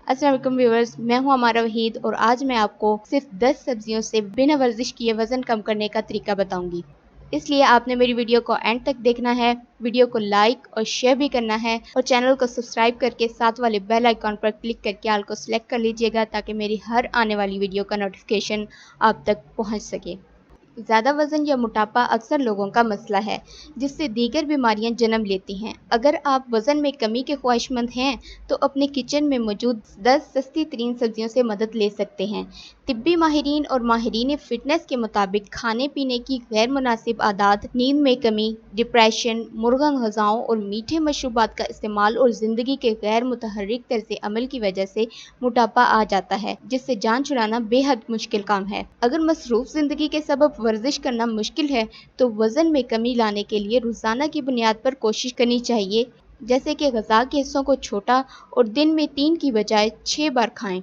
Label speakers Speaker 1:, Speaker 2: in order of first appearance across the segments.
Speaker 1: अस्सलाम वालेकुम व्यूअर्स, मैं हूं हमारा वहीद और आज मैं आपको सिर्फ 10 सब्जियों से बिना वर्जिश किए वज़न कम करने का तरीका बताऊंगी। इसलिए आपने मेरी वीडियो को एंड तक देखना है, वीडियो को लाइक और शेयर भी करना है और चैनल को सब्सक्राइब करके साथ वाले बेल आइकॉन पर क्लिक करके ऑल को सिलेक्ट कर लीजिएगा ताकि मेरी हर आने वाली वीडियो का नोटिफिकेशन आप तक पहुँच सके। ज़्यादा वज़न या मोटापा अक्सर लोगों का मसला है जिससे दीगर बीमारियां जन्म लेती हैं। अगर आप वज़न में कमी के ख्वाहिशमंद हैं तो अपने किचन में मौजूद 10 सस्ती तरीन सब्जियों से मदद ले सकते हैं। तिब्बी माहिरीन और माहिरीन फ़िटनेस के मुताबिक खाने पीने की गैर मुनासिब आदत, नींद में कमी, डिप्रेशन, मुर्गन ग़िज़ाओं और मीठे मशरूबात का इस्तेमाल और ज़िंदगी के गैर मुतहर्रिक तर्ज़ अमल की वजह से मोटापा आ जाता है, जिससे जान छुड़ाना बेहद मुश्किल काम है। अगर मसरूफ़ ज़िंदगी के सबब वर्जिश करना मुश्किल है तो वज़न में कमी लाने के लिए रोज़ाना की बुनियाद पर कोशिश करनी चाहिए, जैसे कि ग़िज़ा के हिस्सों को छोटा और दिन में 3 की बजाय 6 बार खाएं।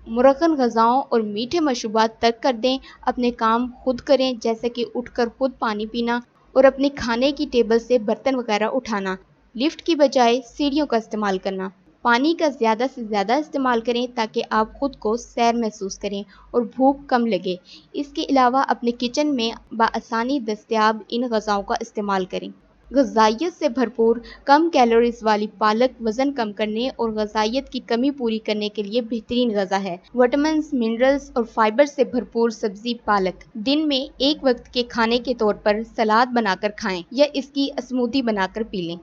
Speaker 1: मुरक्कन ग़िज़ाओं और मीठे मशरूबात तर्क कर दें। अपने काम खुद करें, जैसे कि उठकर खुद पानी पीना और अपने खाने की टेबल से बर्तन वगैरह उठाना। लिफ्ट की बजाय सीढ़ियों का इस्तेमाल करना। पानी का ज़्यादा से ज़्यादा इस्तेमाल करें ताकि आप खुद को सैर महसूस करें और भूख कम लगे। इसके अलावा अपने किचन में बआसानी दस्तयाब इन ग़िज़ाओं का इस्तेमाल करें। ग़िज़ाइयत से भरपूर कम कैलोरीज वाली पालक वज़न कम करने और ग़िज़ाइयत की कमी पूरी करने के लिए बेहतरीन ग़िज़ा है। विटामिन्स, मिनरल्स और फाइबर से भरपूर सब्ज़ी पालक दिन में एक वक्त के खाने के तौर पर सलाद बनाकर खाएं या इसकी स्मूदी बनाकर पी लें।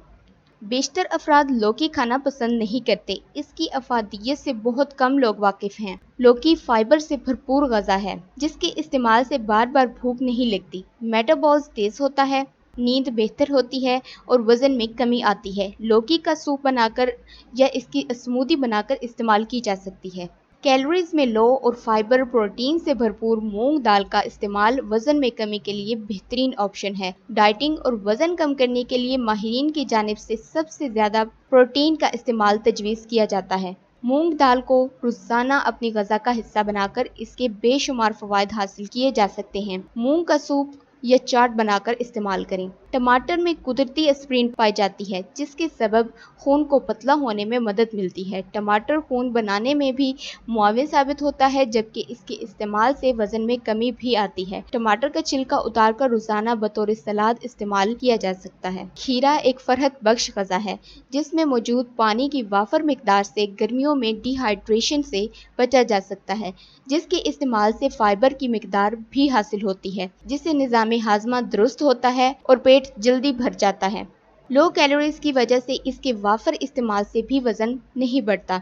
Speaker 1: बेशतर अफराद लौकी खाना पसंद नहीं करते। इसकी अफादियत से बहुत कम लोग वाकिफ़ हैं। लौकी फाइबर से भरपूर ग़िज़ा है जिसके इस्तेमाल से बार बार भूख नहीं लगती, मेटाबॉलिज्म तेज़ होता है, नींद बेहतर होती है और वज़न में कमी आती है। लौकी का सूप बनाकर या इसकी स्मूदी बनाकर इस्तेमाल की जा सकती है। कैलोरीज में लो और फाइबर प्रोटीन से भरपूर मूंग दाल का इस्तेमाल वज़न में कमी के लिए बेहतरीन ऑप्शन है। डाइटिंग और वज़न कम करने के लिए माहिरीन की जानिब से सबसे ज़्यादा प्रोटीन का इस्तेमाल तजवीज़ किया जाता है। मूंग दाल को रोज़ाना अपनी ग़िज़ा का हिस्सा बनाकर इसके बेशुमार फ़वाइद हासिल किए जा सकते हैं। मूंग का सूप या चाट बनाकर इस्तेमाल करें। टमाटर में कुदरती एस्पिरिन पाई जाती है जिसके सबब खून को पतला होने में मदद मिलती है। टमाटर खून बनाने में भी मुआविन साबित होता है, जबकि इसके इस्तेमाल से वज़न में कमी भी आती है। टमाटर का छिलका उतार कर रोज़ाना बतौर सलाद इस्तेमाल किया जा सकता है। खीरा एक फ़रहत बख्श ग़िज़ा है जिसमें मौजूद पानी की वाफर मिकदार से गर्मियों में डिहाइड्रेशन से बचा जा सकता है, जिसके इस्तेमाल से फाइबर की मिकदार भी हासिल होती है, जिससे निज़ाम हाज़मा दुरुस्त होता है और पेट जल्दी भर जाता है। लो कैलोरीज की वजह से इसके वाफर इस्तेमाल से भी वज़न नहीं बढ़ता।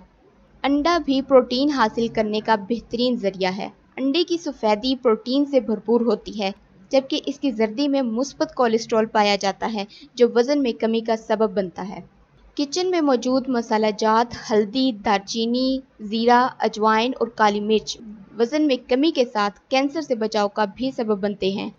Speaker 1: अंडा भी प्रोटीन हासिल करने का बेहतरीन ज़रिया है। अंडे की सफ़ेदी प्रोटीन से भरपूर होती है, जबकि इसकी जर्दी में मुस्बत कोलेस्ट्रॉल पाया जाता है जो वज़न में कमी का सबब बनता है। किचन में मौजूद मसाला जात हल्दी, दालचीनी, ज़ीरा, अजवाइन और काली मिर्च वज़न में कमी के साथ कैंसर से बचाव का भी सबब बनते हैं।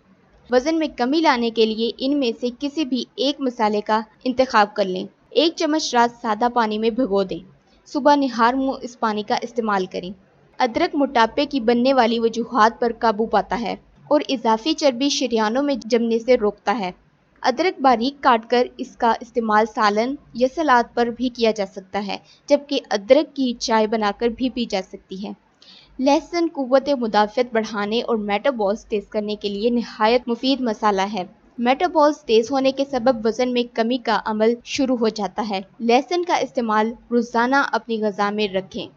Speaker 1: वज़न में कमी लाने के लिए इनमें से किसी भी एक मसाले का इंतखाब कर लें। 1 चम्मच रात सादा पानी में भिगो दें। सुबह निहार मुँह इस पानी का इस्तेमाल करें। अदरक मोटापे की बनने वाली वजूहात पर काबू पाता है और इजाफी चर्बी शरीयानों में जमने से रोकता है। अदरक बारीक काटकर इसका इस्तेमाल सालन या सलाद पर भी किया जा सकता है, जबकि अदरक की चाय बनाकर भी पी जा सकती है। लहसुन कुव्वत मुदाफ़त बढ़ाने और मेटाबॉलिज्म तेज़ करने के लिए निहायत मुफीद मसाला है। मेटाबॉलिज्म तेज़ होने के सबब वज़न में कमी का अमल शुरू हो जाता है। लहसुन का इस्तेमाल रोज़ाना अपनी ग़िज़ा में रखें।